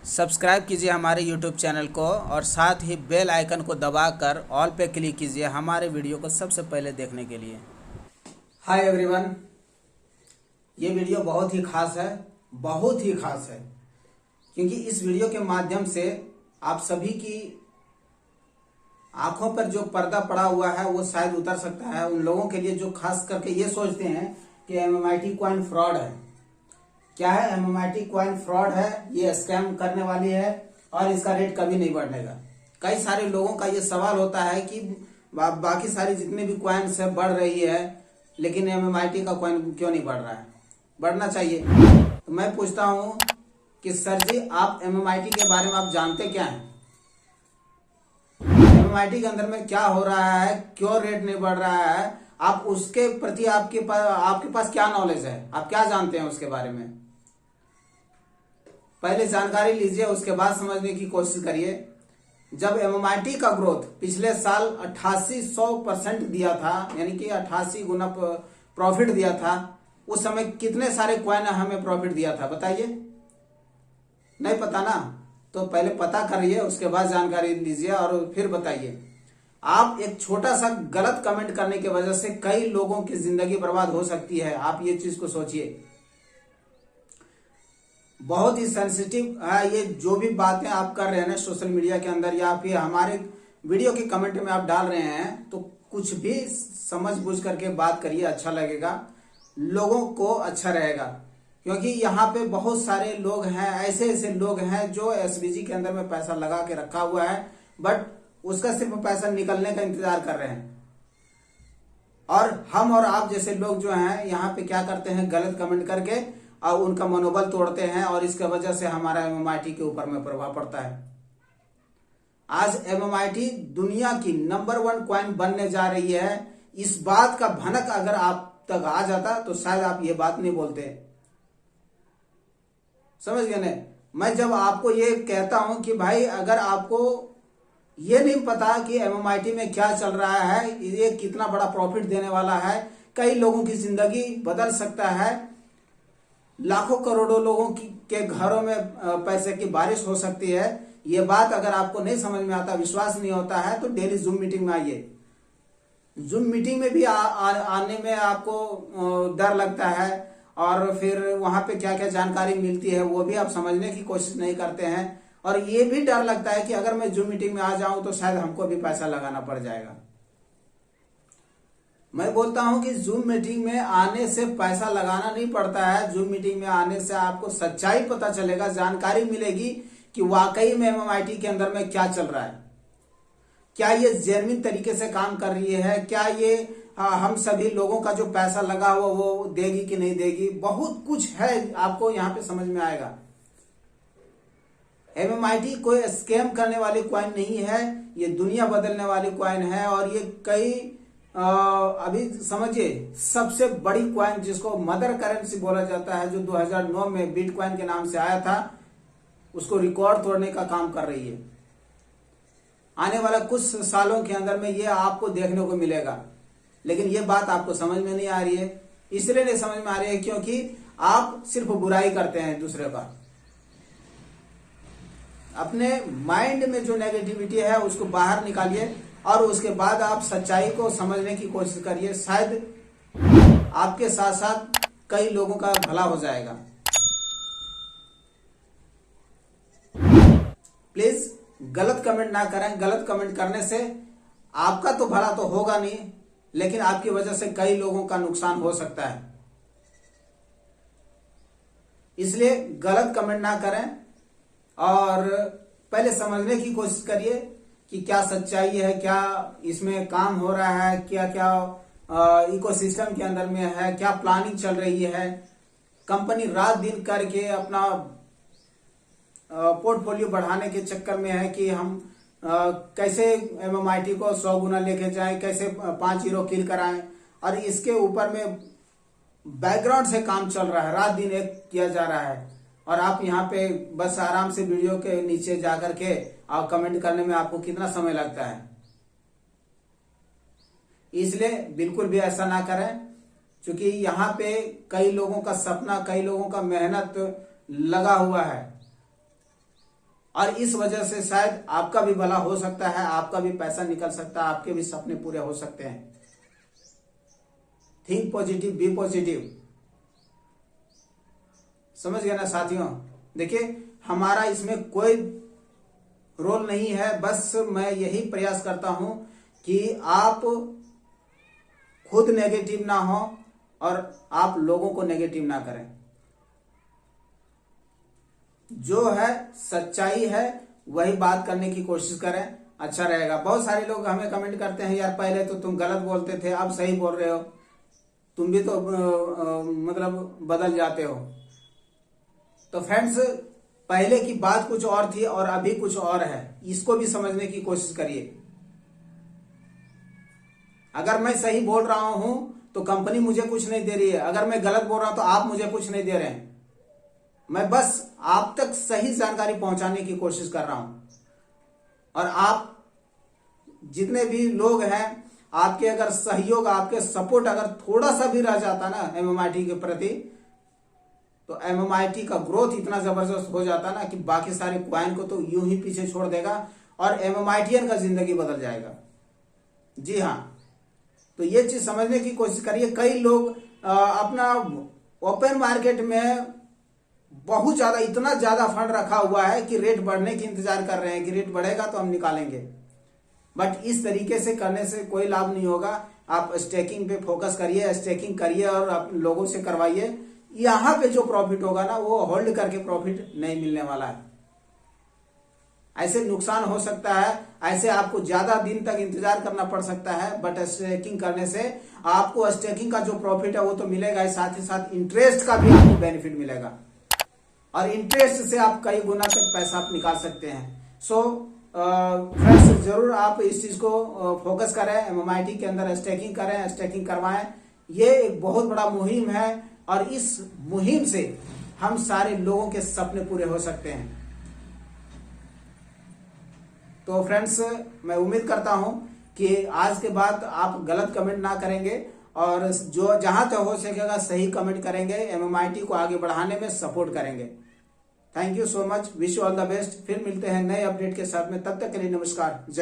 Subscribe कीजिए हमारे YouTube channel को और साथ ही बेल आइकन को दबाकर ऑल पे क्लिक कीजिए हमारे वीडियो को सबसे पहले देखने के लिए। हाय एवरीवन, ये वीडियो बहुत ही खास है, बहुत ही खास है, क्योंकि इस वीडियो के माध्यम से आप सभी की आंखों पर जो पर्दा पड़ा हुआ है वो शायद उतर सकता है। उन लोगों के लिए जो खास करके ये सोचते हैं कि MMIT कॉइन फ्रॉड है। क्या है? MMIT कॉइन फ्रॉड है, ये स्कैम करने वाली है और इसका रेट कभी नहीं बढ़ेगा। कई सारे लोगों का ये सवाल होता है कि बाकी सारी जितने भी कॉइन्स है बढ़ रही है, लेकिन MMIT का कॉइन क्यों नहीं बढ़ रहा है? बढ़ना चाहिए। तो मैं पूछता हूँ कि सर जी, आप MMIT के बारे में आप जानते क्या हैं? MMIT के अंदर में क्या हो रहा है, क्यों रेट नहीं बढ़ रहा है, आप उसके प्रति आपके पास क्या नॉलेज है, आप क्या जानते हैं उसके बारे में? पहले जानकारी लीजिए, उसके बाद समझने की कोशिश करिए। जब MMIT का ग्रोथ पिछले साल 8800% दिया था, यानी कि 88 गुना प्रॉफिट दिया था, उस समय कितने सारे कॉइन हमें प्रॉफिट दिया था बताइए? नहीं पता ना? तो पहले पता करिए, उसके बाद जानकारी लीजिए और फिर बताइए। आप एक छोटा सा गलत कमेंट करने की वजह से कई लोगों की जिंदगी बर्बाद हो सकती है। आप ये चीज को सोचिए। बहुत ही सेंसिटिव है ये जो भी बातें आप कर रहे हैं ना सोशल मीडिया के अंदर, या फिर हमारे वीडियो के कमेंट में आप डाल रहे हैं, तो कुछ भी समझ बूझ करके बात करिए, अच्छा लगेगा, लोगों को अच्छा रहेगा। क्योंकि यहाँ पे बहुत सारे लोग हैं, ऐसे ऐसे लोग हैं जो SBG के अंदर में पैसा लगा के रखा हुआ है, बट उसका सिर्फ पैसा निकलने का इंतजार कर रहे हैं। और हम और आप जैसे लोग जो हैं यहाँ पे क्या करते हैं, गलत कमेंट करके और उनका मनोबल तोड़ते हैं, और इसके वजह से हमारा MMIT के ऊपर में प्रभाव पड़ता है। आज MMIT दुनिया की नंबर 1 कॉइन बनने जा रही है। इस बात का भनक अगर आप तक आ जाता तो शायद आप ये बात नहीं बोलते। समझ गए ना? मैं जब आपको ये कहता हूं कि भाई, अगर आपको ये नहीं पता कि MMIT में क्या चल रहा है, ये कितना बड़ा प्रॉफिट देने वाला है, कई लोगों की जिंदगी बदल सकता है, लाखों करोड़ों लोगों के घरों में पैसे की बारिश हो सकती है, ये बात अगर आपको नहीं समझ में आता, विश्वास नहीं होता है, तो डेली जूम मीटिंग में आइए। जूम मीटिंग में भी आने में आपको डर लगता है, और फिर वहां पे क्या क्या जानकारी मिलती है वो भी आप समझने की कोशिश नहीं करते हैं, और ये भी डर लगता है कि अगर मैं जूम मीटिंग में आ जाऊं तो शायद हमको भी पैसा लगाना पड़ जाएगा। मैं बोलता हूं कि जूम मीटिंग में आने से पैसा लगाना नहीं पड़ता है। जूम मीटिंग में आने से आपको सच्चाई पता चलेगा, जानकारी मिलेगी कि वाकई में MMIT के अंदर में क्या चल रहा है, क्या ये जेन्युइन तरीके से काम कर रही है, क्या ये हम सभी लोगों का जो पैसा लगा हुआ वो देगी कि नहीं देगी। बहुत कुछ है, आपको यहाँ पे समझ में आएगा। MMIT कोई स्कैम करने वाली कॉइन नहीं है, ये दुनिया बदलने वाली कॉइन है। और ये कई अभी समझिए, सबसे बड़ी कॉइन जिसको मदर करेंसी बोला जाता है, जो 2009 में बिटकॉइन के नाम से आया था, उसको रिकॉर्ड तोड़ने का काम कर रही है। आने वाला कुछ सालों के अंदर में ये आपको देखने को मिलेगा, लेकिन ये बात आपको समझ में नहीं आ रही है। इसलिए नहीं समझ में आ रही है क्योंकि आप सिर्फ बुराई करते हैं दूसरे का। अपने माइंड में जो नेगेटिविटी है उसको बाहर निकालिए, और उसके बाद आप सच्चाई को समझने की कोशिश करिए। शायद आपके साथ साथ कई लोगों का भला हो जाएगा। प्लीज गलत कमेंट ना करें। गलत कमेंट करने से आपका तो भला तो होगा नहीं, लेकिन आपकी वजह से कई लोगों का नुकसान हो सकता है। इसलिए गलत कमेंट ना करें और पहले समझने की कोशिश करिए कि क्या सच्चाई है, क्या इसमें काम हो रहा है, क्या क्या इकोसिस्टम के अंदर में है, क्या प्लानिंग चल रही है। कंपनी रात दिन करके अपना पोर्टफोलियो बढ़ाने के चक्कर में है कि हम कैसे MMIT को 100 गुना लेके जाएं, कैसे 5 हीरो किल कराएं, और इसके ऊपर में बैकग्राउंड से काम चल रहा है, रात दिन एक किया जा रहा है। और आप यहाँ पे बस आराम से वीडियो के नीचे जाकर के और कमेंट करने में आपको कितना समय लगता है। इसलिए बिल्कुल भी ऐसा ना करें, क्योंकि यहाँ पे कई लोगों का सपना, कई लोगों का मेहनत लगा हुआ है। और इस वजह से शायद आपका भी भला हो सकता है, आपका भी पैसा निकल सकता है, आपके भी सपने पूरे हो सकते हैं। Think positive, be positive. समझ गए ना साथियों? देखिए, हमारा इसमें कोई रोल नहीं है, बस मैं यही प्रयास करता हूं कि आप खुद नेगेटिव ना हो और आप लोगों को नेगेटिव ना करें। जो है सच्चाई है वही बात करने की कोशिश करें, अच्छा रहेगा। बहुत सारे लोग हमें कमेंट करते हैं, यार पहले तो तुम गलत बोलते थे, अब सही बोल रहे हो, तुम भी तो मतलब बदल जाते हो। तो फ्रेंड्स, पहले की बात कुछ और थी और अभी कुछ और है, इसको भी समझने की कोशिश करिए। अगर मैं सही बोल रहा हूं तो कंपनी मुझे कुछ नहीं दे रही है, अगर मैं गलत बोल रहा हूं तो आप मुझे कुछ नहीं दे रहे हैं। मैं बस आप तक सही जानकारी पहुंचाने की कोशिश कर रहा हूं। और आप जितने भी लोग हैं, आपके अगर सहयोग, आपके सपोर्ट अगर थोड़ा सा भी रह जाता ना MMIT के प्रति, तो MMIT का ग्रोथ इतना जबरदस्त हो जाता ना कि बाकी सारे क्वाइन को तो यूं ही पीछे छोड़ देगा और MMITian का जिंदगी बदल जाएगा। जी हाँ, तो ये चीज समझने की कोशिश करिए। कई लोग अपना ओपन मार्केट में बहुत ज्यादा, इतना ज्यादा फंड रखा हुआ है कि रेट बढ़ने की इंतजार कर रहे हैं कि रेट बढ़ेगा तो हम निकालेंगे। बट इस तरीके से करने से कोई लाभ नहीं होगा। आप स्टेकिंग पे फोकस करिए, स्टेकिंग करिए और आप लोगों से करवाइए। यहां पे जो प्रॉफिट होगा ना, वो होल्ड करके प्रॉफिट नहीं मिलने वाला है। ऐसे नुकसान हो सकता है, ऐसे आपको ज्यादा दिन तक इंतजार करना पड़ सकता है। बट स्टेकिंग करने से आपको स्टेकिंग का जो प्रॉफिट है वो तो मिलेगा ही, साथ ही साथ इंटरेस्ट का भी आपको बेनिफिट मिलेगा और इंटरेस्ट से आप कई गुना तक पैसा आप निकाल सकते हैं। सो फ्रेंड्स, जरूर आप इस चीज को फोकस करें, MMIT के अंदर स्टेकिंग करें, स्टेकिंग करवाएं। ये एक बहुत बड़ा मुहिम है और इस मुहिम से हम सारे लोगों के सपने पूरे हो सकते हैं। तो फ्रेंड्स, मैं उम्मीद करता हूं कि आज के बाद आप गलत कमेंट ना करेंगे और जो जहां तक हो सकेगा सही कमेंट करेंगे, MMIT को आगे बढ़ाने में सपोर्ट करेंगे। Thank you so much, wish you all the best. फिर मिलते हैं नए अपडेट के साथ में, तब तक के लिए नमस्कार, जय हिंद।